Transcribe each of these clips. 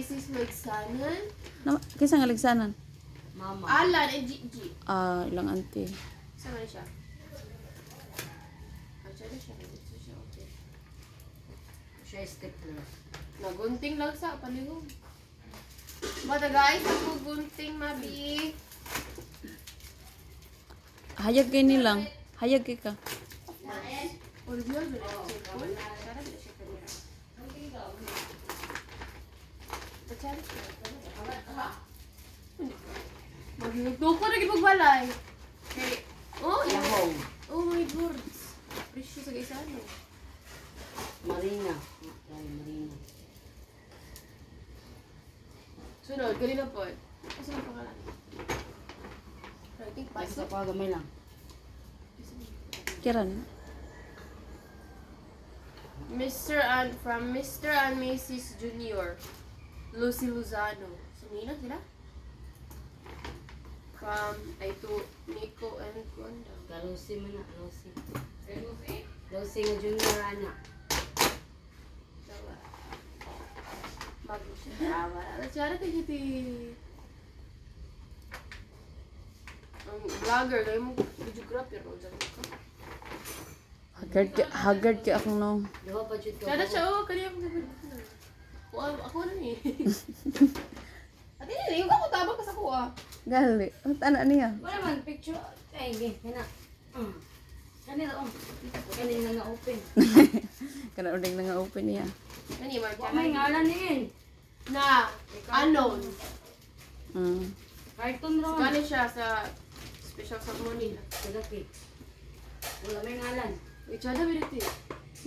Mrs. Legsanan. Kisa nga ligsanan? Mama. Alan and Gigi. Ilang auntie. Saan na siya? Siya na siya. Ito siya, okay. Siya stepler. Nagunting lang sa paligong. Bata guys, ako gunting, Mabi. Hayag kay nilang. Hayag kay ka. Original ba na siya? Sarap na siya kanina. Pachari siya. Magluto ko na gipagbalay. Oh, Yahoo. oh my gourds. Presyo sa isa ano. Marina. Marina. Sunod, kanina po. Kasi ang pangalan. I think Basta pasok. pa gamay lang. Kiran. From Mr. and Mrs. Junior. Lucy Luzano. Sumina sila? From, Nico and Gwanda. Galusi mo na. Lucy. Lucy nga junior anak. Tawa. Bago siya. Tawa. Natsara ka dito ang vlogger. Kaya mo videographer. Haggard ka ako no. Diba pa jud ka? Tsara siya. Oh, kanina akong gagawin. Ako na ni. At hindi, yung ako tabang ka sa kuha. Gali. Ano niya? Wala man picture. Ay, gina. Kanina kanina nga open. Kana uding na nga open niya. Kani, Mark. May ngalan niyan. Na, unknown. Cartoon raw. Gani siya sa special ceremony. Sadaki. Wala may ngalan. Tsada biniti.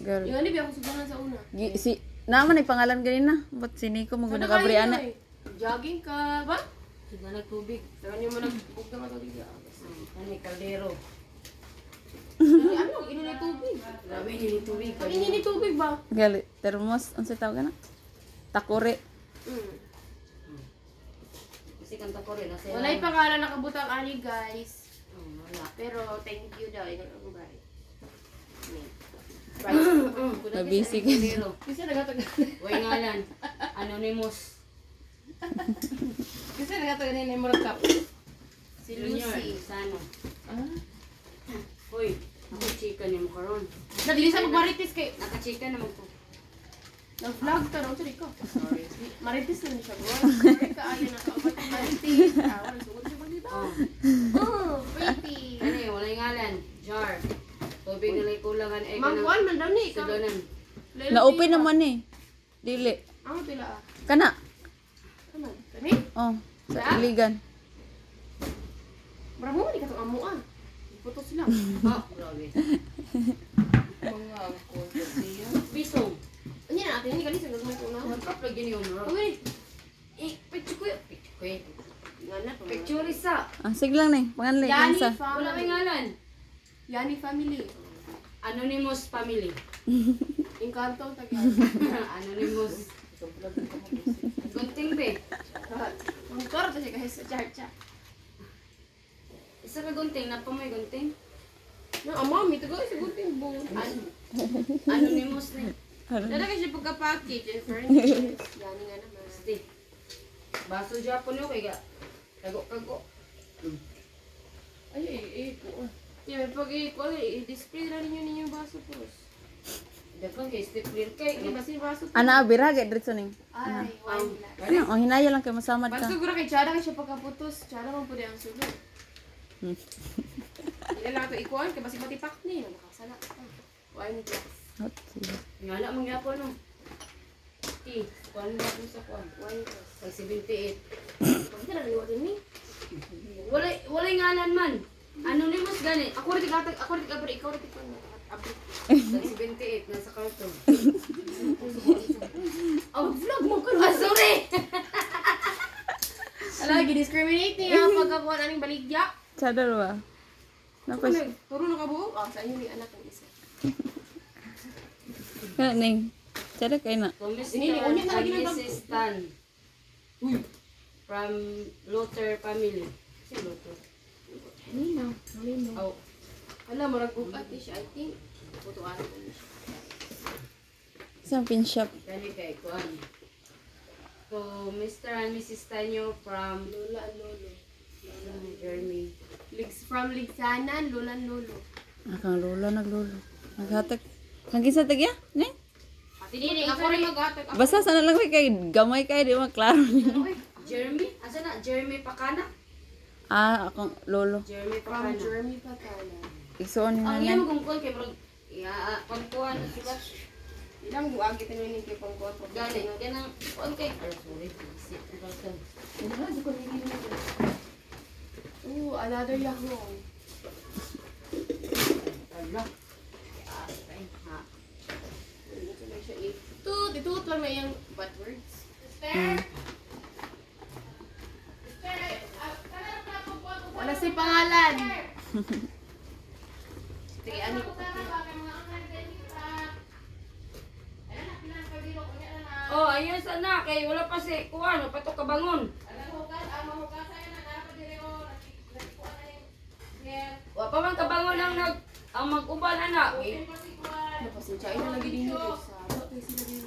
Girl. Yung ano, ako subunan sa una. Si naman ay pangalan ganina. Ba't si Nico mo Tsada ginagabri ana? Jogging ka, ba? Suga na tubig. Sa kanya mo nagbukta ka tubig. Ani kaldero. Ano, ini ni tubig. Grabe ni tubig. Pag ini ni tubig ba? Gali. Termos. Ang sa tawag na? Takore. Kasi kanta ko rin. Walay pangalan nakabutang ani guys. Wala. Pero thank you daw. Ingat ang bari. Mabisi ka. Kaldero. Kasi nagatagal. Way ngalan. Anonymous. Kasi nagatagal ni Nemorot Cup. Si Junior. Lucy. Sano. Ah? Hoy. Ako chika ni mo karon. Nadili sa marites kay Nakachika naman ko. nag-vlog ka raw sa ko. Sorry. Marites na siya, bro. Sorry ka, ayaw na kaabot ng marites. Wala sugod siya mag-diba? Oh, pretty. Ano eh, walay ngalan. Jar. Tubig na lay kulangan. Mangkuan man daw ni. Sudanan. Na-open naman eh. Dili. Ang pila ah. Kana. Ano? Kani? Oh. Sa iligan. Bravo, di ka itong amo ah. Puto sila. Grabe. Mga content niya. Bisong. Ano yan natin? Hindi ka lisang gagawin ko na. Nag-drop lagi niyo, no? Okay. Picture ko yun. Picture ko yun. Nga na. Picture isa. Sige lang na eh. Panganli. Yani Lansa. Wala may family. ngalan. Yani family. Anonymous family. Encanto tagal. Anonymous. Gunting be. Ang karo to siya kahit sa charcha. Isa ka gunting. Napa mo yung gunting? Na, ang mami, tagal sa gunting bo. Anonymous na. Dala ka siya pagka-package and furniture. Yani nga naman. Stay. Baso Japon yun kaya kago-kago. Ay, ko. Yeah, pag i-display na ninyo yung baso po. Dapat kay stapler kay. Kaya basta yung baso po. Ana birage dritso ning. Ay, wine glass. Ano, oh hinaya lang kay masamad ka. Pag siguro kay Chara ka siya pagkaputos, Chara man po di ang sunod. Hindi lang ito ikuan, kaya basi patipak ni, nakasala. Wine glass. Okay. Nga na mong yapon no. Kuan ba kung sa kuan? Wine glass. Pag 78. Pag ito naliwatin ni. Walay ngalan man. Anonymous gani. Ako rin abri, ikaw rin ikaw abri. Pag 78 nasa karton. Oh, vlog mo ka Sorry. Lagi discriminating ha, pagkakuha na ng baligya. Chadar ba? Napos. Turo na ka buo? Ah, sa inyo ni anak ng isa. Kana ning. Chadar kay na. Ini, unya na lagi ng bag- Mrs. Tan. From Luther family. Si Luther. Nino. Oh, Alam mo, nag-bukat ni siya, I think. Putuan ko ni siya. Sa pin shop. kani kay kuan. to Mr. and Mrs. Tanyo from Lola and Lolo. Jeremy. From Ligsanan, Lola and Lolo. Akang lolo, naglolo. Naghatag. Kang kinsa tagya? Ne? Ate Hindi, Dini, ako rin mag-atag. Basta sana lang kay gamay kay di mo klaro niya. Jeremy? Asa na? Jeremy Pakana? Ah, akong lolo. Jeremy From Pakana. Jeremy Patana. Igsuon ni Ang iya nanay. magungkol kay Brog. Pagkuhan na sila. Ilang buwag kita nyo yung kipang ko. Galing. Ganang, okay. Sorry, visit. Ooh, another Yahoo. Ala. Itut lang na yung bad words. Wala si pangalan. Sige, ano ko Oh, ayun sana. Kay wala pa si Kuan. Wala pa ito kabangon. Wala pa man kabangon ang mag-uban, anak. Napasensya. Ina lagi din yun. Sabo tayo sila din.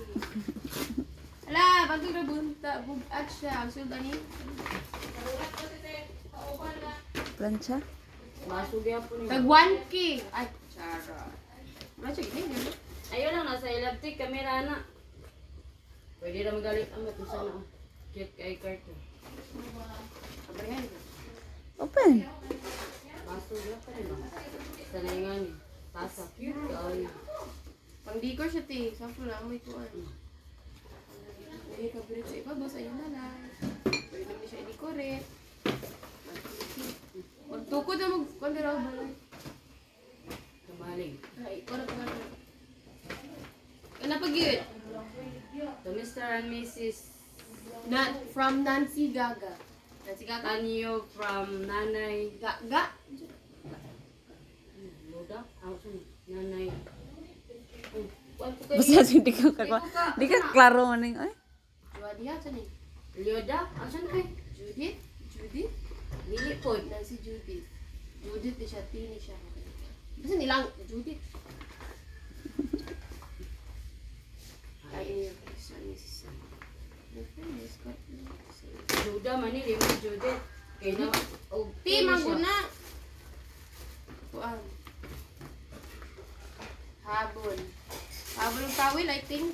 Ala, pagod na bunta. Bugad siya. Ang sulda ni. Plancha. Masugya po niya. Tag 1K. Ay, chara. Wala siya gini. Ayun lang, nasa electric camera, anak. Pwede na magalit ang kung sana. Cute kay Carter. Kabrihan. Open. Masugya pa rin. Sanay nga ni. Tasa. Cute ka. Pang decor siya, te. Sample lang, may kuhan. May kabirit sa iba, boss, ayun na lang. Pwede naman siya i-decorate. Magtukod na mag-kondera ba? Kamaling. Ay, para pa na. Ano pag yun? To Mr. and Mrs. From Nancy Gaga. Nancy Gaga? Tanyo from Nanay. Gaga? Loda? Ako sa Nanay. Basta di ka di ka klaro man ning ay. Judy ha, saan eh? Lyoda? Asan kay? Judith? Judith? Dili po. Nancy Judith. Judith di siya, tini siya. Basta nilang Judith. Ay, sorry. Juda man ni Lima Judith. Kaya na. Ti, maguna. Kuan. Habol. Habol ng tawil, I think.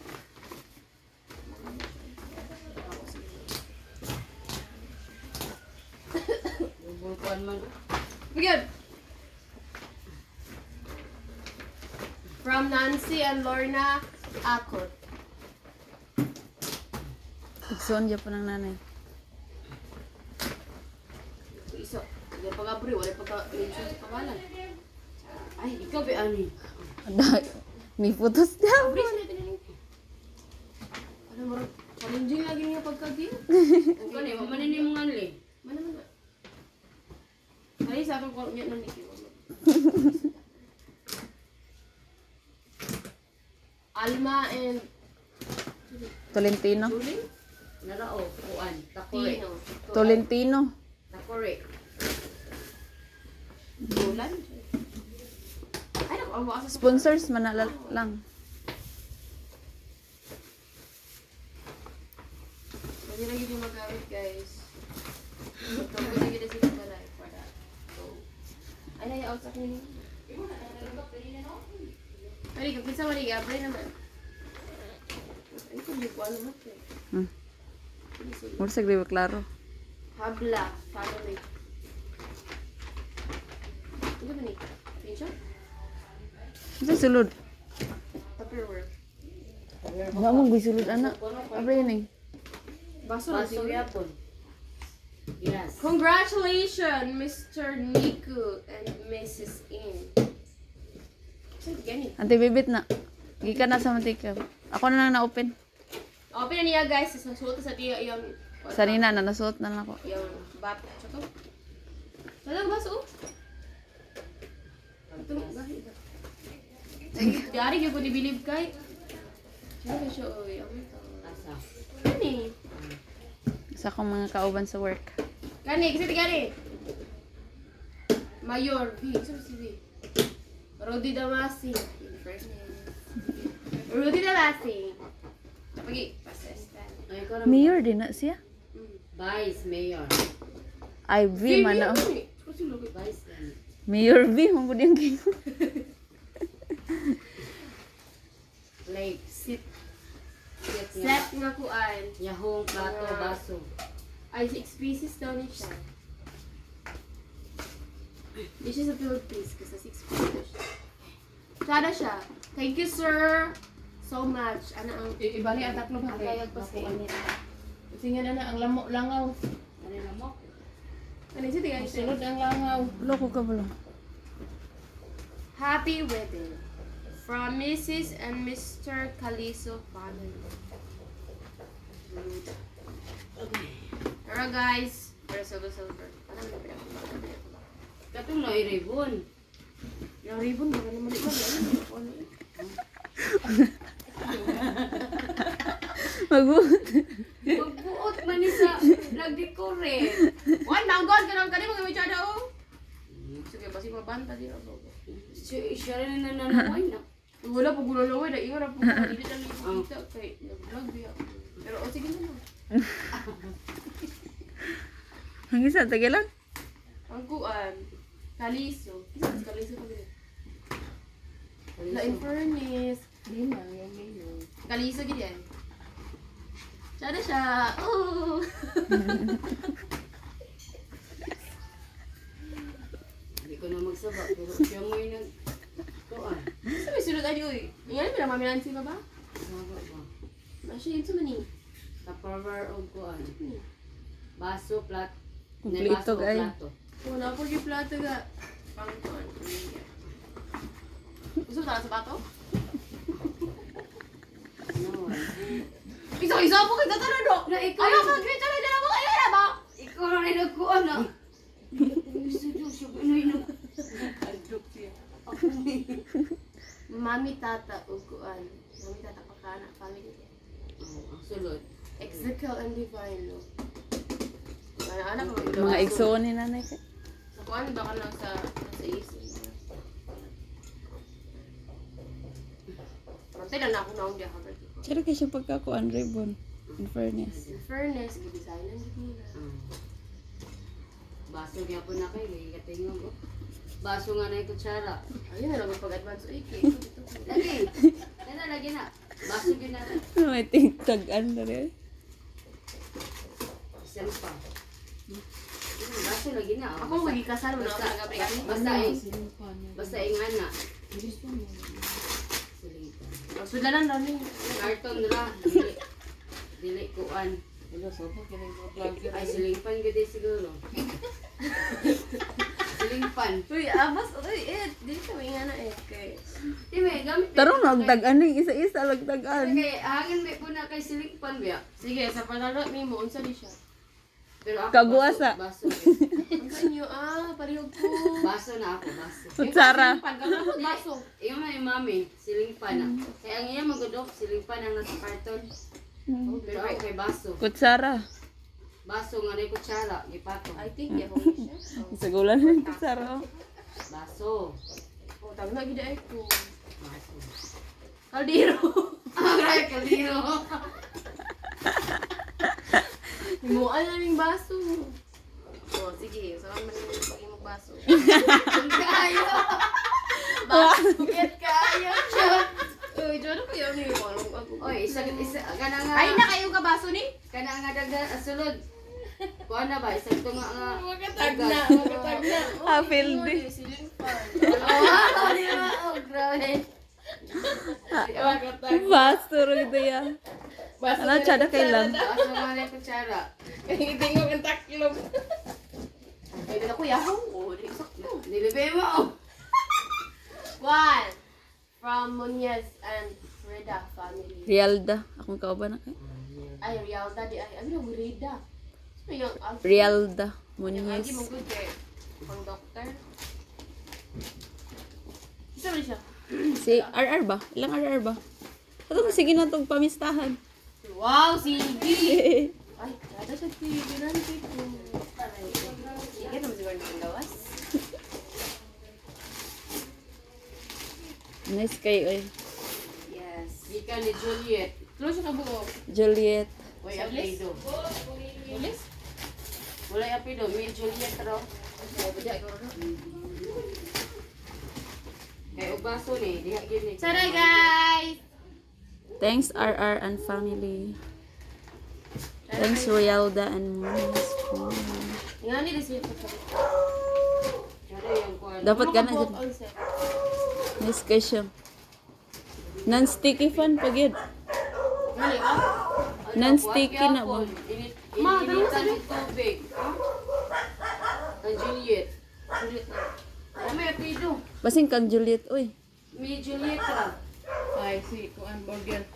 Bulkuan man. Bigyan. From Nancy and Lorna Akot. Igsuon dya po ng nanay. Isa. Hindi pa nga bro, wala pa ka-mention sa pangalan. Ay, ikaw ba ani? Ada ni putos daw. Bro, sila tinaling. Ano mo, challenging lagi niya pagkagin. Ang kani, mamanin ni mong anli. Mana mana. Ay, sa akin ko niya nang nikiwa. Alma and Tolentino. Julie? Narao, kuan. Takore. Tino. Tolentino. Takore. Dolan? Ay, naku, ang wakasa sa Sponsors man na lang. Pwede lagi din magamit, guys. Ito, pwede kita sila pala para. So, ay, naya-out sa akin. Pwede, kapit sa mali, abray naman. Ay, kung di ko alam natin. Mo sa gribe klaro. Habla, family. Ano ba ni? Pincho? Sa sulod. Tupperware. Wa mo gisulod ana. Abray ni. Baso na Baso siguro. yapon. Yes. Congratulations, Mr. Nico and Mrs. In. Saan gani? Ante bibit na. Gikan na sa mantika. Ako na lang na-open. Open na niya, guys. Nasuot sa tiya yung... Sanina na nasuot na lang ako. Yung bat. Tsaka. Walang baso. Ito, gahi ba? Dari kayo ko ni-believe kay. Sino ka siya, oy? Ang ito. Asa. Gani? Sa akong mga kauban sa work. Gani, kasi gani. Mayor V. Sino si V? Rudy Damasi. In first name. Rudy Damasi. Pagi, pasestan. Ay, ikaw na Mayor din na siya. Vice Mayor. Ay, V man na. Vice yan. Mayor V, mo po diyang king. Like, Sit. set Set nga. nga kuan. Yahong, plato, baso. Ay, 6 pieces daw ni siya. Di siya sa 12 piece kasi 6 pieces siya. Sada siya. Thank you, sir. So much. Ano ang... Ibali ang tatlo ba? Kayag pa sa inyo. Tingnan na ang lamo, langaw. Ano na mo? Ano siya? Tingnan siya. Sunod ang langaw. Loko ka ba? Happy wedding. From Mrs. and Mr. Caliso family. Okay. Pero guys, pero silver. Parang may pinag-umaga. Katong na i-ribbon. Yung ribbon, baka naman ito. Magbuot. Magbuot man ni sa nag-decorate. One, nanggon ka lang kanina mga mechada oh. Sige, basi mabanta din ako. Siya rin na nanaway na. Wala po gulo laway, ingon na po ko dili na lang kita kay nag-vlog biya. Pero o sige na. Ang isa, tagilan? Ang kuan, Kaliso. Isa sa Kaliso ko din. La Infernus. Di na, yung mayor. Kaliso gid yan. Sada siya. Oh. Hindi ko na magsaba, pero siya mo yung nag-kuan. Sa may sunod ani oy. Ingani mo na mamilan si baba. Saba ba? Masya yun sa mani. Tupperware o kuan. Baso, plat. Kumpleto, baso, guys. plato. Kung na po yung plato ga. Pang kuan. Gusto mo sa bato? No. Isa po kita tanong do. Na ikaw. Ano ka great na dala mo ayo na ba? Ikaw na rin nagkuan na. Gusto nyo siya ba na Aduk siya. ako ni. Mami tata uguan. Mami tata pakana family. Ang sulod. Ezekiel and Divine no. Anak ko Mga igsoon ni nanay ka. sa kuan baka lang sa isip. Pantay lang na ako naong diya ka. Pero kaya siya pagkakuan ribbon. In fairness. In fairness, gidesign lang gid nila. Baso niya po na kayo, may katingog ko. Baso nga na yung kutsara. Ayun na lang yung pag-advance. Uy, cake. Lagi! Yan na, lagi na. Baso yun na rin. May tingtagan na rin. Isang pa. Baso lagi na. Ako magikasal mo na ako nag-abri. Basta yung ana. Silita. Sudlanan daw niya. Karton ra. Dili kuan. Wala, sopo, kinag-vlogger. Ay, silingpan ko din siguro. Silingpan. Uy, abas. Uy, dili ka may nga na kay... Di may gamit. Tarong nagdagan ni isa-isa lagdagan. Kaya hangin may po na kay silingpan biya. Sige, sa panalo ni mo, unsa di siya? Pero ako Kaguasa. baso. Unsa inyo? Parihog ko. Baso na ako, baso. Kutsara. Pagkakapot baso. Yung may mami, silingpan na. Kaya ang iya magudok, silingpan ang nasa karton. Pero ako kay baso. Kutsara. Baso nga rin kutsara, gipato. I think yahong siya. Sa gulan ng kutsara. Baso. Oh, tama na gid ay ko. Baso. Kaldero. Ay, kaliro. Himuan na ning baso. Oh, sige. Saan man yung pag-imog baso? Ang kayo. Baso, get kayo. Uy, dyan ako yun yung walong ako. Oy, isa, kana nga. Ay, na kayo ka baso ni? Kana nga daga, sulod. Kuha na ba? Isang ito nga nga. Makatag na. Apil di. Siling pa. Oh, di ba? Oh, grabe. Basto rin ito yan. Ano, tsada kailan? Baso nga rin kutsara. Hindi ko ang taklog. Ay, dala ko yahong. Oh, di sakto. Nilibay mo. Oh. One. From Muñez and Reda family. Rialda. Akong kauban na kayo. Ay, Rialda di ay. Ano yung Reda? Ano yung Alfie? Rialda. Yung Alfie Muñez. mo good kay pang doktor. Isa ba siya? Si RR ba? Ilang RR ba? Ito sige na itong pamistahan. Wow, sige! Ay, kada siya sige. Nanti ko. Sige, naman siguro ng gawas. Nice kayo eh. Yes. Gika ni Juliet. Tulo siya kabuo. Juliet. Uy, apido. Bilis? Wala apido, may Juliet raw. Kaya ubaso ni, diha gini. Sana guys! Thanks RR and family. Thanks Royalda and Mons. Nga ni receive ko sa Kaya yung kuwan. Dapat ka na dyan. Next question. Non-sticky fan pag yun. Gali ah? Non-sticky na ba? Ma, dalawa Initan ng tubig. Ang Juliet. Ulit na. Ay, may apido. Basing kang Juliet, uy. May Juliet raw. Ay, si Kuan Burger.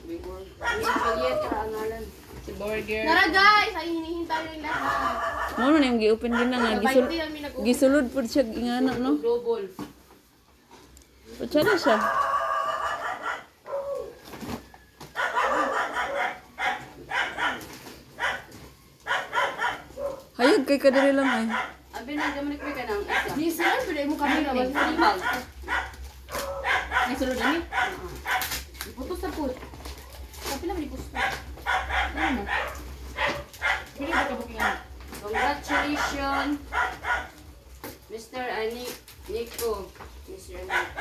May Juliet raw ang ngalan. Si Burger. Tara guys! Ay, hinihintay na yung lahat. Ano na yung gi-open din na nga. Sabay din kami nag-uwi. Gisulod po siya ingana, no? Double. Patsa na siya. Hayag kay kadiri lang ay. Abi na gaman ko ka nang isa. Di sila, pwede mo kami na wala. Sambal. Ay, sulod na ni. Iputos na po. Kapila man iputos na. Ano mo? Pili ba ka bukingan? Congratulations, Mr. Nico. Mr. Nico.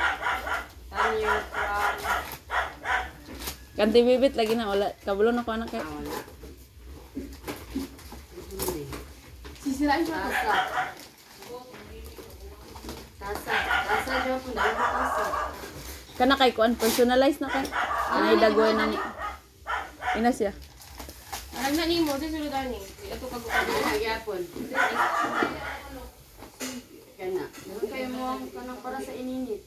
Tanyo from... Kanti bibit lagi na wala. Kabulon ako anak kay. wala. Sisirain siya. Tasa. Tasa dyan po. Dahil ko tasa. Kana kay kuan personalized na kay. Ay dagoy na ni. Ina siya. Alam na ni mo, sisuludan ni. Ito Ano kagutan. nagyapon? Kana. Meron kayo mo kanang para sa ininit.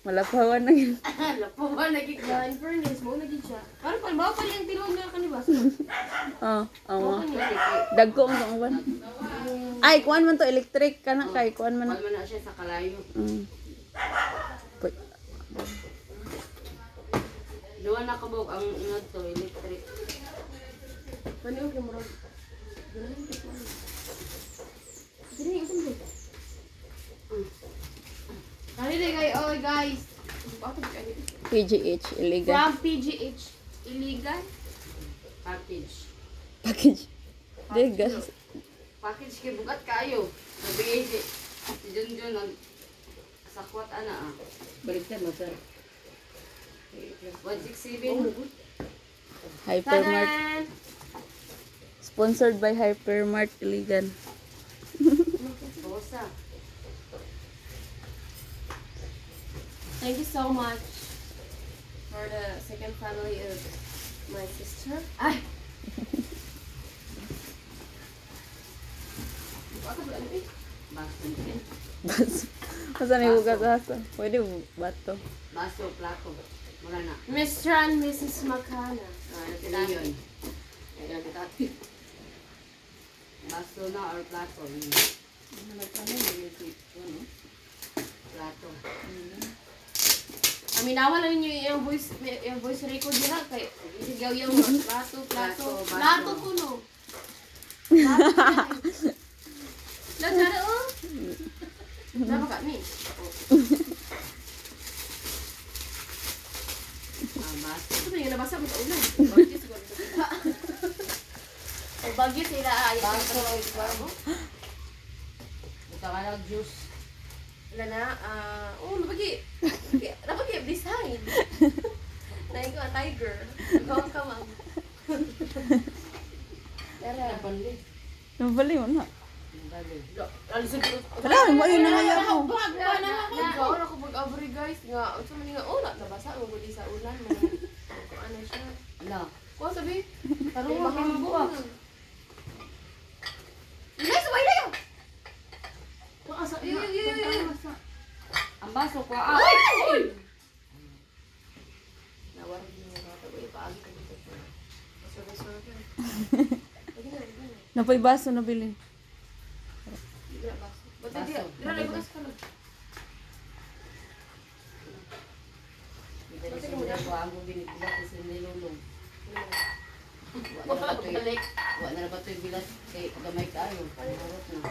Malapawan na yun. Lapo ba nagiging? Yeah, in fairness, mo na din siya. Parang palbaw pa yung tilon na kanibas. Oh, Bawa oo. niya. Dagko ang kuan. Ay, kuan man to electric kana kay kuan man. Palman na siya sa kalayo. Mm. Put. Duwa na kabog ang ingad to, electric. Maniog yung murag. Ganahin ka pa. Dili, usap mo. Dali kayo, oh guys. Bakit kayo? PGH illegal. From PGH. Illegal? Package. Package. Degas. Package kay bugat kayo. Nabigay si Junjun ang sakwat ana ah. Baliktad mo, sir. 167. Hypermart. Tadan! Sponsored by Hypermart illegal. Rosa. Thank you so much for the second family of my sister. Ay! Ako ba ano eh? Baso. Bas. Basta may bugat asa. Pwede bato. Baso, plato. Wala na. Mr. and Mrs. Makana. Ano yun? Kaya kita. Baso na or plato. Plato. Aminawa lang ninyo yung voice record nila kay sigaw yung plato. Plato, baso. Plato ko no. Lahat na oh. Napa kami? Baso. Ito yung nabasa mo sa ulan. Bagyo siguro. O bagyo sila ay. Baso. Ito ka lang juice. Wala na, napagi design. Nain ko ang tiger. Gawang ka, ma'am. Tara. Napandi. Nabali mo na. Napandi. Wala, mo yun na nga ako. Ikaw na ko mag-abri guys. Nga, sa man nga, nabasa ang guli sa ulan. Kung ano siya. Ala. Kuha sabi. Tarong mo kang buwak. Ilay, sabay na yun! Asa, Ang baso ko. Ay! Nawar din yung mga tabi. Paagi ka dito. Sorry. Lagi na. Napay baso na bilin. Hindi na baso. Ba't hindi? Dira na ibukas ka lang. Dito sa mga ko ang binigyan sa nilulong. Balik. Wa na ba to bilas kay gamay kayo. Parot na.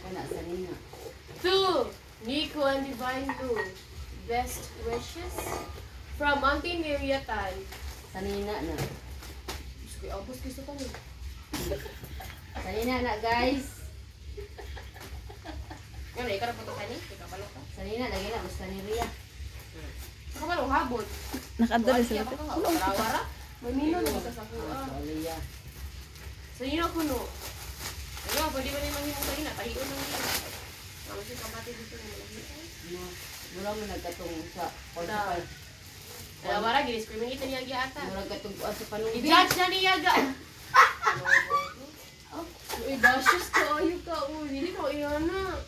Kana sa nina. 2. Nico and Divine 2. Best wishes from Auntie Miriatan. Sa nina na. Kuya, abos gusto ka niyo. Sanina na guys. Ano, ikaw na po ito kani? Ikaw palo ka? Sanina, lagi na. Basta ni Ria. Ikaw palo, habot. Nakadali Kaya sa ka nga, wara-wara. May mino na sa sakuha. Ria. So, yun ako no. Ano, pwede ba na yung manghimong kanina? Pahiyon lang yun. Ang siya kapatid dito yung manghimong. Mura mo nagkatong sa 45. Wara, giniscriminate na niya ata. Mura nagkatong sa panungin. I-judge na niya ga. Uy, bashes ko. Ayaw ka. Uy, hindi ko iyan na.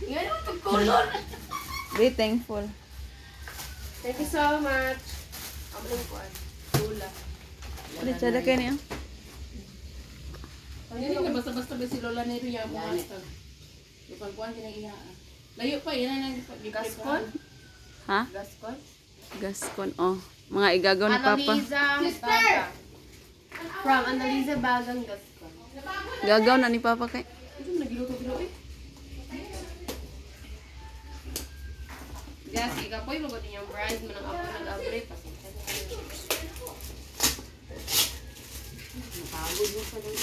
Iyan mo pagkulon. Be thankful. Thank you so much. Amaling ko. Tula. Pwede tsada kayo niya. Hindi nga basta-basta ba si Lola Nero yung mga ito. Yung pagkuhan din ang iya. Layo pa, yan ang Gaskon? Ha? Gaskon? Gaskon, oh. Mga igagaw ni Papa. Annalisa Baga. From Annalisa Bagang Gaskon. Gagaw na ni Papa kay. Ito nagiluto-gilo eh. Gas, ikapoy mo ba din yung bride mo ng ako nag-abre? Pasensya na yun. Napagod mo sa lang.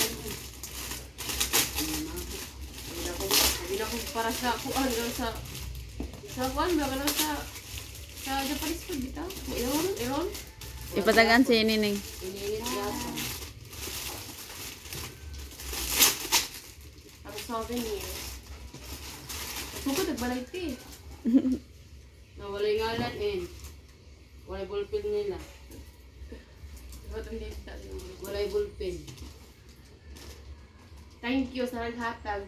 Sabi na ko para sa kuan sa kuan ba ka sa Japanese food bitaw? Iron? Ipatagaan si Nining. Ininit yata. Ako 7 years. Ako nagbalay ti. Nawalay ngalan eh. Walay ballpen nila. Ba't hindi tayo? Walay ballpen. Thank you sa naghatag.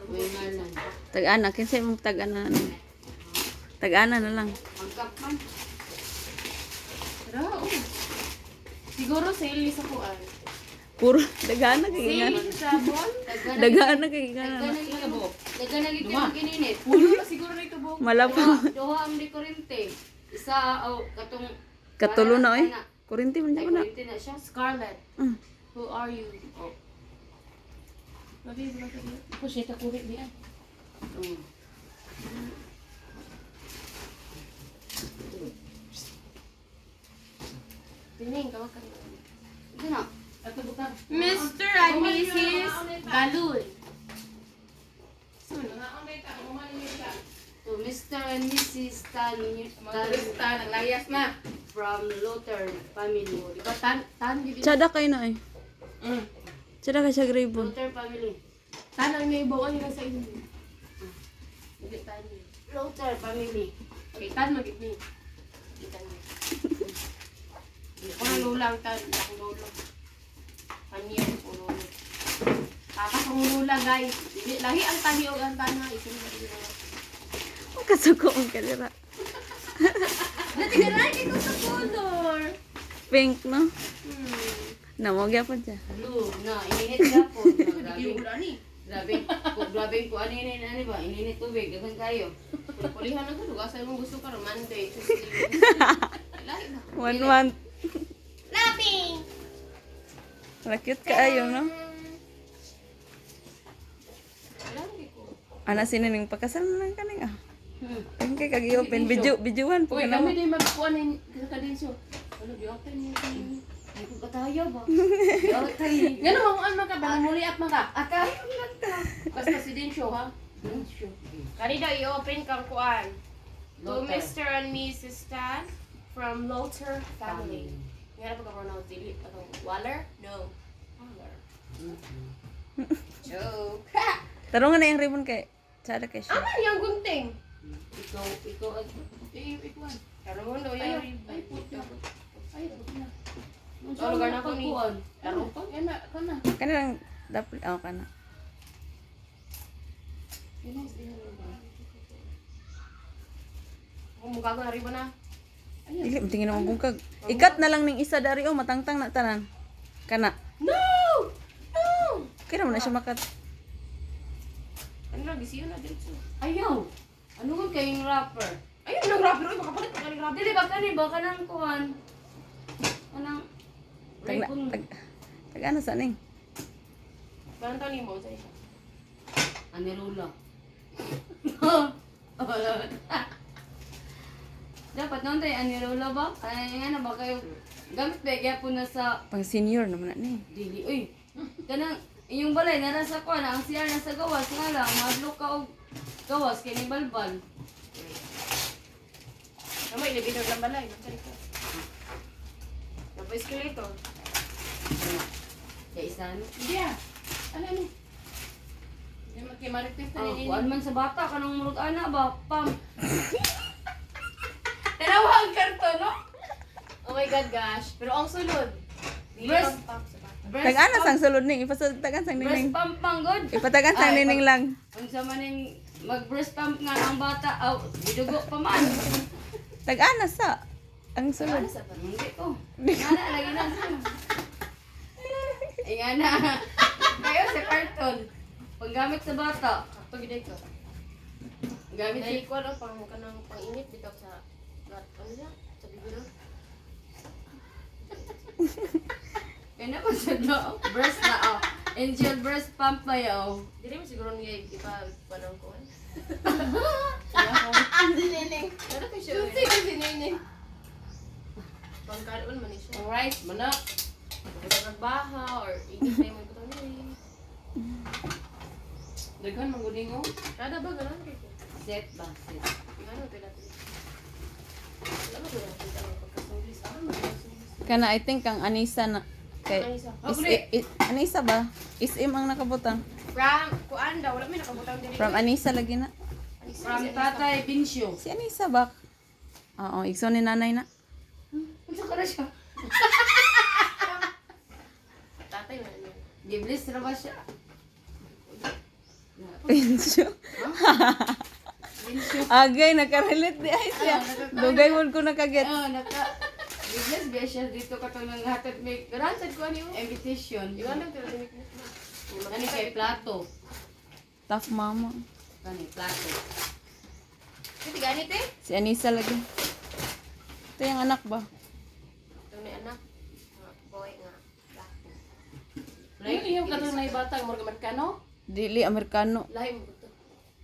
Walay ngalan. Tag-ana, kinsay mong tag-ana na. Tag-ana na lang. Pagkapan. Pero, siguro sale sa kuan. Puro dagana kay ingana. Sale sa bon. Dagana kay ingana. Dagan na gito yung kininit. Puno na siguro na ito buong. Malapang. Doha ang di kurente. Isa, katong... Katulo na eh. Kurinti man Ay, ko na. kurente na siya. Scarlett, Mm. who are you? Oh. Lagi ba ka dito? Ako siya kakurit niya. Mm. Tining, kawag ka. Ito na. Ato bukan. Mr. and Mrs. Galul. So, Mr. and Mrs. Tan Mga turista, naglayas na. from Luther family. Diba, tan, yun. Tsada kay na eh. Tsada kay sa Graybon. Luther family. Tan ang naibawan nila sa inyo. Hindi, tan yun. Luther family. Okay, tan mag-give me. Tan yun. Kung lulang, tan, ako lulo. Panyan, ako lulo. Kakasong lula, guys. Lahi ang tani o ang tana. Isin na dito. Kasuko ang kalira. Natigaray ito sa color. Pink no? Namogya pa dyan. Blue na ininit gapon. Yung ulan ni. Grabe ko ano ba? Ininit tubig dagan kayo. Pulihan na ko. Lugasan mong gusto ka. Monday, Tuesday. Lahi na. 1 month. Lapping! Cute ka ayo no? Lahi ko. Ana sinining pakasal na lang kaning ah. Ang kay kag i-open videoan po Uy, kana kami mo. din magkuhan ng kadensyo. Ano, di-open mo. Ay ko katayo ba? Okay. Gano'n mo ang mga ba? Muli at mga. Akayo lang ta. Basta si Densyo, ha? Kani daw i-open kang kuan. To Lothar. Mr. and Mrs. Tan from Lothar family. Nga na pagka-pronounce dili. Waller? No. Waller. Joke. Tarungan na yung ribbon kay tsada kay siya. Aman yung gunting. Ikaw Ikuan. Karoon daw yung Ay, puto. Ay, puto na. Oh, lugar na ko ni. Ano pa? Yan na, ka na. Kanang dapat kana. Kung mukha ko na rin na. Dili mo tingin mo bungkag. Ikat na lang ning isa dari oh matangtang na tanan. Kana. No! No! Kaya mo na siya makat. Ano lang, gisiyo na dito. Ayaw. Ano man kayong rapper? Ayun, nang rapper. Uy, makapalit pa ka ng rapper. Dili ba kani ba kanang kuan? Kanang Tag ano sa ning? Ganun tao ni mo sa isa. Anirula. Dapat noon tayo anirula ba? Kaya nga na ba kayo Gamit ba kaya po na sa Pang senior naman na ni. dili. Uy, kanang inyong balay na nasa kuan, ang CR nasa gawas nga lang, madlo ka og gawas kay ni balbal. Kamay, libidor lang balay. Magsalita. Napa-escalator. Kay isa no. Hindi ah. Ano ni? Hindi magkimarites na nini. Kuan man sa bata kanang murag ana ba, pam. Tanawa ang karton, no? Oh my God, gosh. Pero ang sulod. Dili Breast- pang sa bata. Tag-ana sang sulod ning ipasatagan sang Breast nining. pump pang god. Ipatagan sang Ay, nining lang. Ang sa maning mag-breast pump nga ang bata, aw, idugo pa man. Tag-ana sa ang sulod. Ano sa bata? Hindi ko. Ana lagi na sa. Ay ana. Kayo sa karton. Panggamit sa bata. Pag giday ko. Gamit Dahil si ko ano, pang kanang pang-init bitaw sa gat. Ano niya? Sa bibiro. kaya pa sa daw. Breast na oh. Angel breast pump pa yaw. Dili mo siguro niya ipa panang ko. Nining. Ano ko siya? Sige, si Nining. Pangkaroon man siya. Alright, mana. Pagkatag nagbaha or init na yung butang niya. Daghan manguding oh. Kada ba ganun kayo? Set ba? Set. Ano tayo natin? Alam mo ko natin ang pagkasunglis. Ano mo pagkasunglis? Kana I think ang Anisa na kay Anisa. Anisa ba? Isim ang nakabutang. From, kuan daw, wala may nakabutang din. From Anisa lagi na. From Tatay Binsyo. Si Anisa ba? Oo, igsoon ni nanay na. Unsa ka na siya? Tatay man niya. Giblis na ba siya? Pinsyo. Binsyo. Agay, nakarelate di ay siya. Dugay mo ko nakaget. Giblis ba siya dito katong nang hatod may Garansad ko ano yung invitation. iwan lang tira dinik na. Kani kay plato. Tough mama. Kani plato. Kasi ganit eh. Si Anisa lagi. Ito yung anak ba? Ito na anak. Mga boy nga. Ano yung katong na ibata mo Amerikano? Dili Amerikano. Lahi mo ito.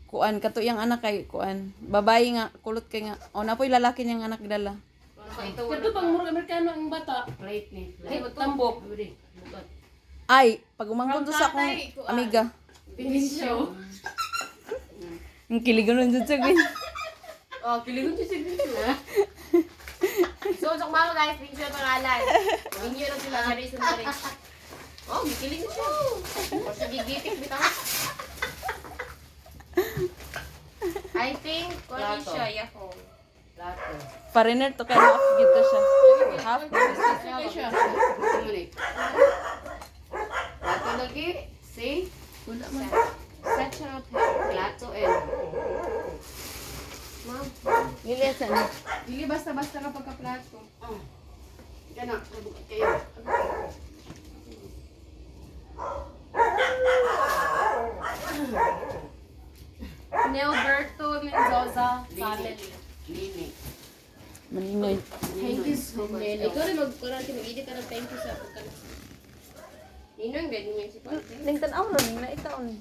Kuan kato yung anak kay kuan. Babae nga kulot kay nga. O napoy lalaki niyang anak dala. Ano ka ito? Kato bang murag Amerikano ang bata? Plate ni. Ay, Plate. tambok. Budi. Bukat. Ay, pag umangkon to sa akong tatay, kuan. amiga. Binisyo. Ang kiligon jud sa gin. Oh, kiligon siya siguro na. So, sa kumama guys, Binisyo ang pangalan. Binisyo lang sila sa reason na rin. Oh, gikiling na siya. O sa gigitik, bitaw. I think, kung ano Plato. siya, yahoo. Plato. Foreigner to kay half gito siya. Half. Okay siya. Tumunik. Plato lagi. See? Wala man. Such an hotel. Plato and Ma'am, Dili sa ni. dili basta-basta ka pagka-plato. kana bukat kayo. Neoberto Mendoza family. Lini. Maninoy. Thank you so much. Ikaw rin mag-kurante, mag-edit ka ng thank you sa pagkalas. Ninong, ganyan yung si Pate. Ning tan-aw ron na itaw ni.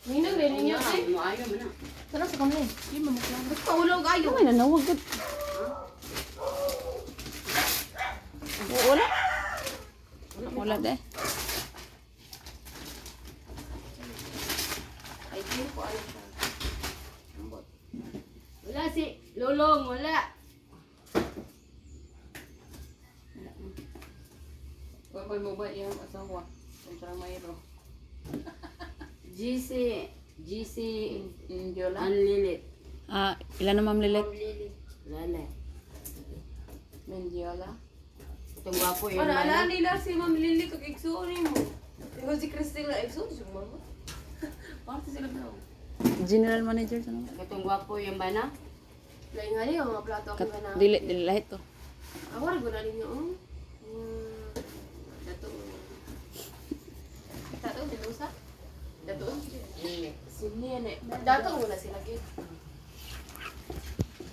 Ninong, ganyan Niya, yung mo ayo man na. Sana sa kami. Di mo maklang. Ba't paulaw kayo? Ay nanawag gud. Wala. Wala deh. I think ko ano siya. Ambot. Wala si Lolong, wala. Koy mo ba yung asawa? Kontra mayro. GC Indiola. Unlilit. Ah, ilan na Ma'am Lilet? Lily. Lala. Mendiola. Itong gwapo yun. Para man. ala nila si Ma'am Lily kag igsuon mo. Ikaw si Christine na igsuon siya mo. Parte sila daw. General manager sa naman. Itong gwapo yung bana. Lain nga niya, mga plato ako Kat na. dili lahit to. Ako rin guna ninyo. Dato. Dato, dilusa? Dato? Lili. Sili yan eh. Dato muna sila gid.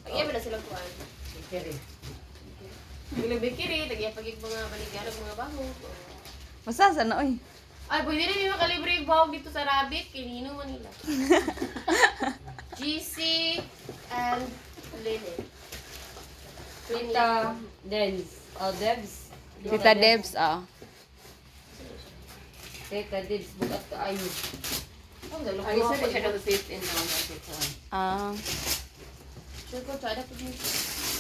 Pag-iya na sila kuan. Kere. Bilibikiri, tagya pagig mga baligarag mga baho. Masa na oy. Ay, pwede rin yung makalibre yung baho dito sa Rabbit, Kinino, Manila. GC and Lily. Tita Dens. Oh, Debs. Tita Debs, ah. Tita Debs, bukat ka ayo. Ay, isa pa siya ka safe in naman sa ito. Ah. Sure ko, try na po dito.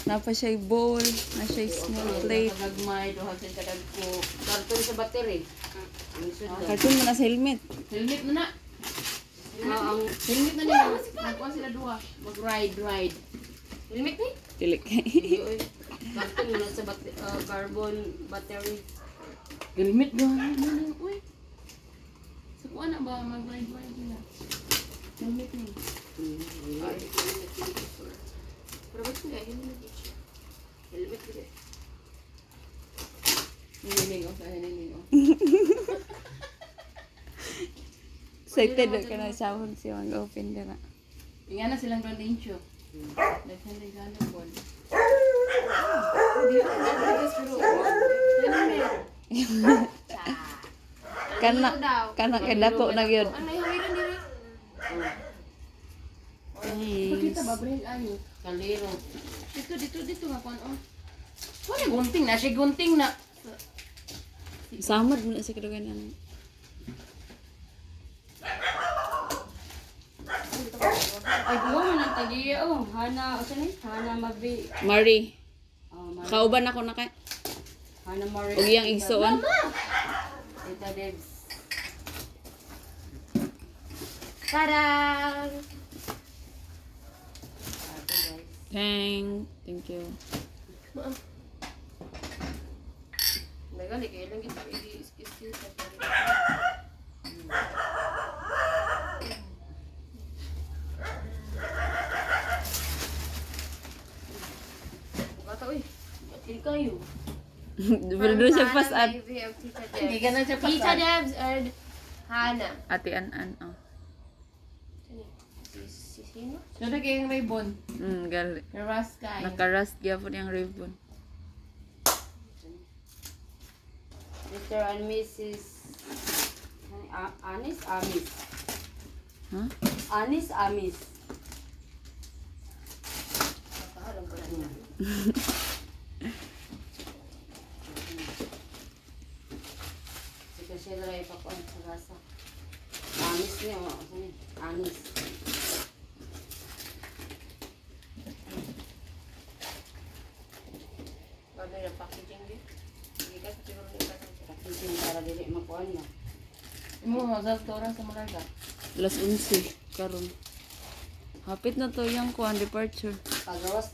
Napa siya bowl, na siya small plate. Kagagmay, duhag sa tagad ko. Karton sa battery. Ang sudan. Cartoon mo na sa helmet. Helmet mo na. Ang Helmet na nila. Magkuha sila duha. Mag-ride. Helmet ni? Tilik. karton mo na sa carbon battery. Helmet gano'n. Uy. Sa kuha na ba? Mag-ride nila. Helmet ni. Ay, helmet ni. Pero ba't nga? Helmet ni. Helmet ni. Hiniling o. Excited ka na sa akong siya mag-open din na. Tingnan na silang grandensyo. Daghan na gano'n po. Kana kay dako na gyud. Ano yung hawiran diri? Pakita ba bring ayo? Kaliro. Dito nga kuan oh. Wala gunting na, siya gunting na. Samad mo na sa kadugan. Ay, buwa man ang tagiya. Oh, Hana, o saan Hana Mabi. Marie, Oh, kauban ako na kay. Hana Marie. Og iyang igsoon. Tita Debs. Tarang! Ate guys. Thank you. Nagali kayo lang ito i-skill sa bata uy. Batil kayo. Pero doon siya pas at Hindi ka na siya Tita pasal. Debs and Hana. Ate An oh. Si sino? Doon kayong ribbon. Gali. Karas guys. Nakarast gyapon yung ribbon. Mr. and Mrs. Anis Amis. Huh? Anis Amis. Alam ko na niya. Sige siya lang ipakuan sa rasa. Anis niya. Anis. Bagay na packaging din. Hindi ka siguro ni ka. Pakisin para dili makuan niya. Imo mo sa restaurant sa Malaga. Alas 11 karon. Hapit na to yung kuan departure. Pagawas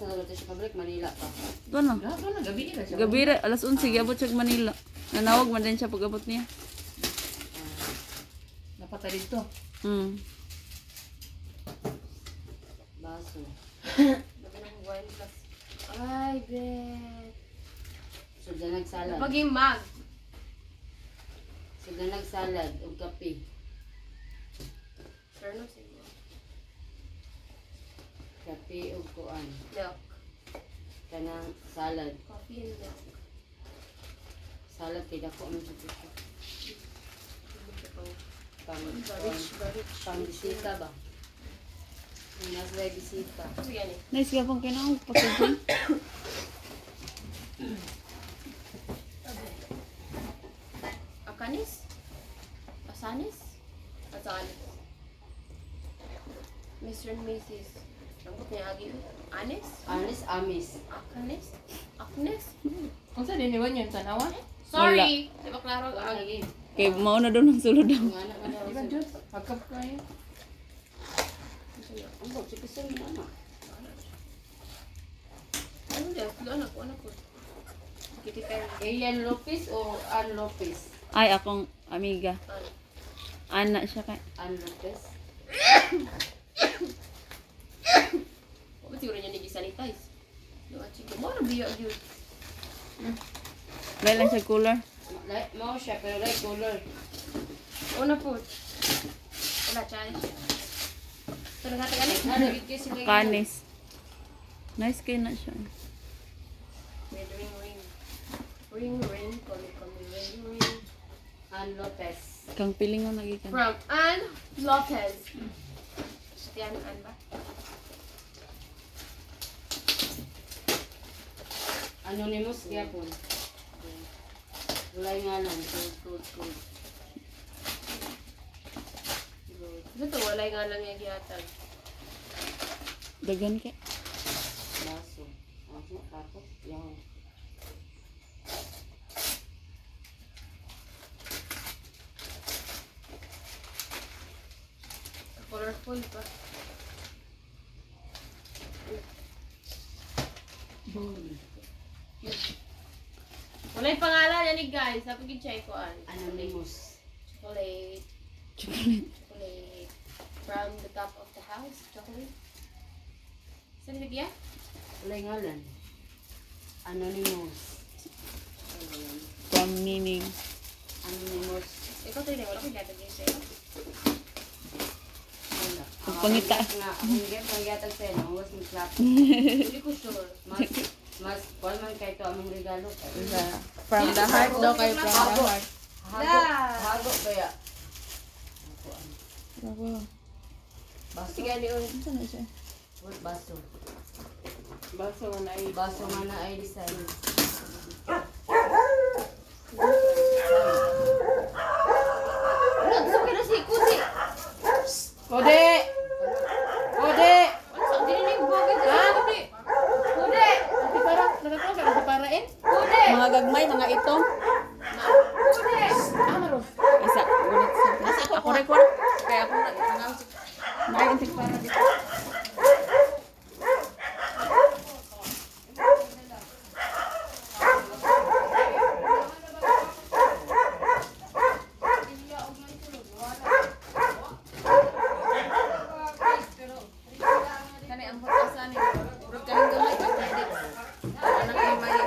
na daw siya pabalik Manila pa. Doon na. Gabi na gabi na siya. Gabi ra, alas 11 gyapon siya Manila. Nanawag man din siya pag abot niya. Napata dito. Baso. Gabi na ko wine plus. Ay, bet. Sugda nagsalad. Paging mag. Sugda nagsalad ug kape. Sure no siguro. Kape ug kuan. Milk. Kanang salad. Coffee and milk. Salad kay dako man sa puso. Pang pang bisita ba? Nas bay bisita. Sige yan eh. Nice gyapon kinaog pakitin. Akanis? Asanis? Asanis. Mr. and Mrs. Rambut niya agi. Anis? Anis amis. Akanis? Aknes? Kung saan diniwan yun? Tanawa? Wala. Sorry! Di ba klaro? Agi. Kay mao na doon ang sulod daw. Nga na daw. Di ba Diyos? Hagkap ka yun. Ang bot siya mo na. Ano Diyos? Anak ko. Kitty Perry. Ian Lopez o Ann Lopez? Ay akong amiga. Ana siya kay. Ann Lopez. Ba't siguro niya nag-sanitize? Doon at sige. Mo na biya yun. Dahil lang siya cooler. Like mo siya pero like color. Una po. Wala, chay. Ito na nga tagalog. Ano gid kasi may Kanis. Nice kay na siya. May ring. Ring. Kami. Ring. Ann Lopez. Kang piling mo nagikan. From Ann Lopez. Yan, Ann ba? Anonymous gyapon. Walay ngalan, code. Ito walay nga lang yung giyatan. Dagan ka. Baso. Ako tapos yan. Colorful pa. Wala yung pangalan yan ni guys. Sa pag-check ko Anonymous. Chocolate. Chocolate. Chocolate. From the top of the house. Chocolate. Saan nilagyan? Walay ngalan. Anonymous. From meaning. Anonymous. Ikaw tayo na. Wala ko gatagin sa'yo. Wala. Ang pangita. Ang gift ang gatag sa'yo. Ang was ng clap. Hindi ko sure. Mas, kung man kayo ito among regalo. From the heart daw kayo, from the heart. Hago kaya. Wow. Baso. Sige, Leon. Saan na siya? Baso. Baso nga na ay. Baso nga na ay design. Gusto ko na si Kusi. Kode! Kode! Ano sa hindi na yung bogey sa Kusi? Kude! Hindi para. Nakatawa ka. Hindi para eh. Kude! Mga gagmay, mga itong. Kude! Maro. Isa, ulit sa. Ako record. Kaya ako nag-angang. Nakaintik para dito. Kani ang putasan ni. Urog ka ng gamay ka pwede. Anak ni May.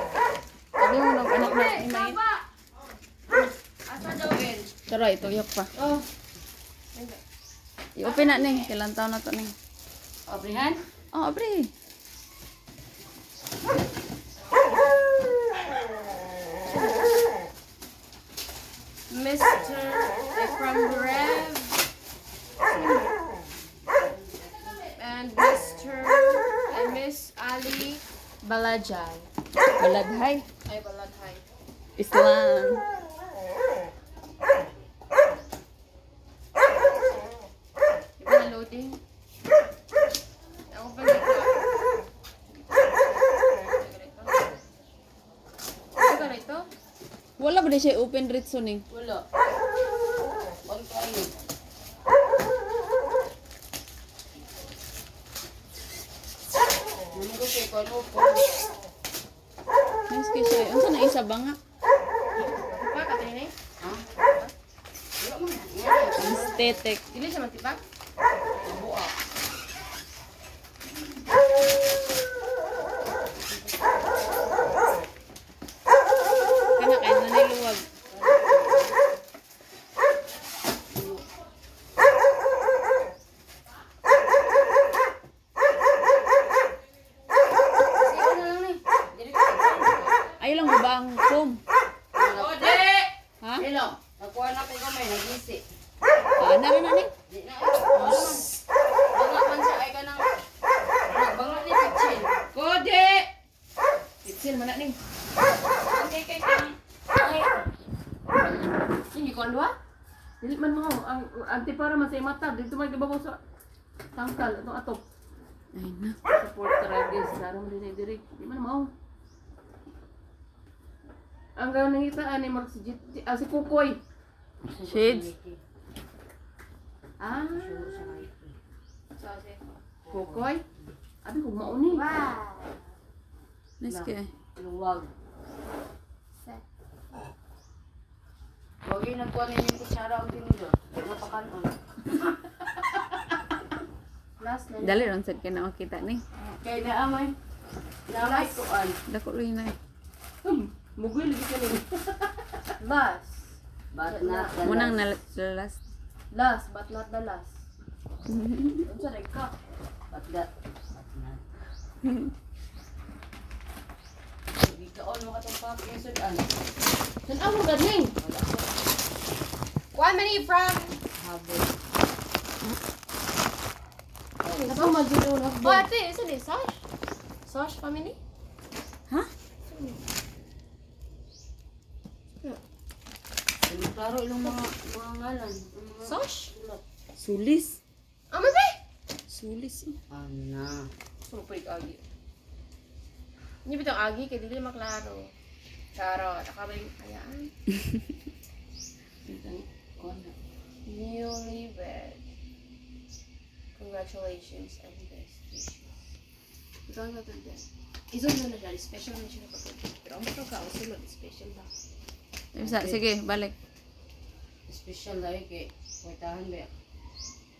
Sabi mo nung anak ni May. Asa Joel? Tara, ito yak pa. Oh. I-open na ni. Kailan taon na to ni. Obrihan? Oh, abre. Mr. from Rev. And Mr. and Miss Ali Balajay. Baladhay. Ay, Baladhay. Islam. Di ba na-loading? Ako pa dito. Ito ka rito? Wala ba di siya open ritso ni? Wala. Wala kayo. Ano ko siya? Ano po? Nice kay siya. Ano sa na isa ba nga? Tipak, ate na Ha? Wala mo na. Yan. Aesthetic. Dili siya magtipak? Buwa. Kana kayo na niluwag. Kasi ano lang ni. Dili ko. Ayaw lang ba ang foam? Kode! Ha? Hello. Nakuha na ko gamay. Nag-isi. Ana rin na ni. Di na. Wala man. Banga man siya. Ay ka nang. Banga ni Pichil. Kode! Itsil, mana ni? Kay. Hindi ko ano Dili man mo. Ang antipara man sa mata. Dito man kibabaw sa tangkal. Itong atop. Ay na. Support karagis. Sarang din ay diri. Di man mao. Ang gawin ng itaan ni Mark si Kukoy. Shades. Ah, Sa Kukoy? Abi kung mauni. Nice kay. luwag. Huwag yung nagkuha na yung kutsara o tinulo. Napakanon. Last na. Dali ron sad kay na makita ni. Kaya naamay. Naamay kuan. Dako rin na. Mugwil lagi ka ni. Last. But not the Munang last. na last. Last but not the last. Ano sa ka? But that. But not. Ikaon mo ka itong papi yung sudan. San amo galing? Wala ko. One minute from. Habol. Ako magduro na. Ate, isa ni Sash. Sash family? Ha? Klaro ilang mga ngalan. Ang mga Sosh? sulat. Sulis. Amo ba? Sulis. Ana. Super agi. Hindi bitong agi kay dili maklaro. Charot, ako ba yung ayaan? Newlywed. Congratulations and best wishes. Ikaw na ito dyan. Isang na dyan. Special na siya kapag. Pero ang ito ka, usulod. Special lang. Sige, balik. Special lang yun kay Kuwitahan ba?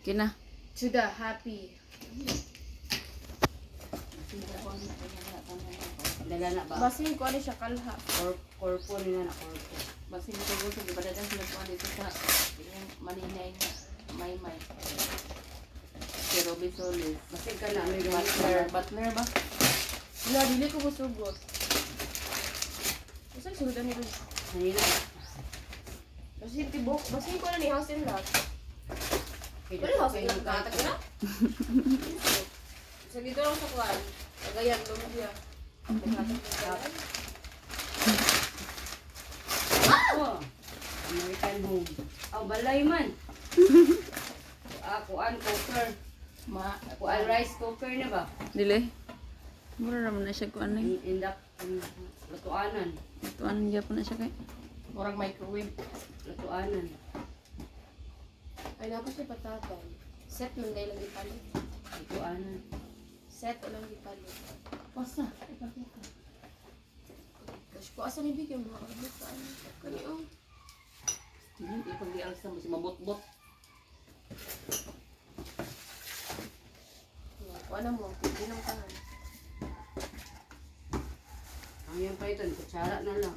Kina. To the happy. Dala na ba? Basin ko ano siya kalha. Korpo nila na korpo. Basta hindi ko gusto, di ba dadang sila po dito sa yung maninay na may. Si Robby Solis. Basig ka na. May Butler ba? Wala, dili ko gusugot. Basta suludan nito. Kanina. Basin tibok. Basin ko na ni house and lot. Pwede Wala ko house and kayo lot. magkakita. Nakatag na? Sa dito lang sa kuwan. Kagayan, lumpia. Oh, American home. Balay man. Kuan cooker. Kuan rice cooker na ba? Dili. Mura naman na siya kung ano eh. Indak lutuanan. Tuan niya po na siya kay. Murag microwave. Lutuanan. Ay, napo siya patapan. Set man dahil lang ipalit. Lutuanan. Set o lang ipalit. Basta. Kasi ko asa nibigyan mo ako sa ano. Kani oh. Hindi pag-ialas na mo si mabot-bot. Kuha na mo. Hindi nang tangan. Ang yung pa ito, kutsara na lang.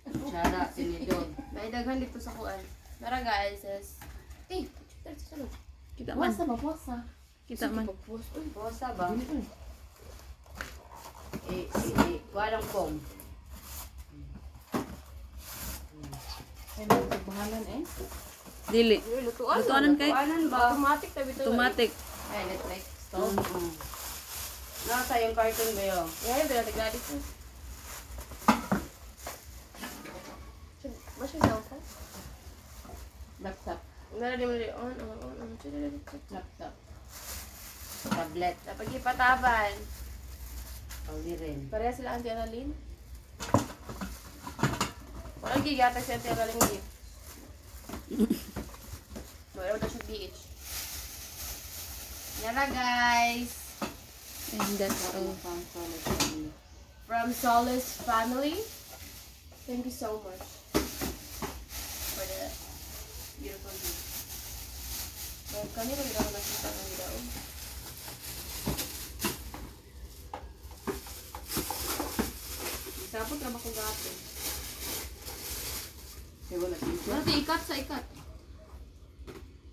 Kutsara, tinidor. May daghan dito sa kuan. Tara guys, sis. Eh, chutar sa salon. Kita man. Puwasa ba? Puwasa. Kita man. Pagpuos. Uy, Posa ba? Dili. Kuha lang pong. Ay, nagbahalan eh. Dili. lutuan. Lutuanan kay. Lutuanan ba? Automatic tabi to. Automatic. Ay, electric stove. Nasa yung carton ba yun? Yan, yung pinatigadit ko. Masya daw ka? Laptop. Meron din mo rin on. Laptop. Tablet. Dapat ipataban. Pauli rin. Pareha sila Auntie Annalyn. Walang gigatag si Auntie Annalyn gift. Mayroon na siya BH. Yan na guys. And that's all. From Solace family. Thank you so much for the beautiful gift. Kanina hindi ako nakita ng daw. Sapot na ba kung gato? Kaya wala dito. Ano ikat sa ikat?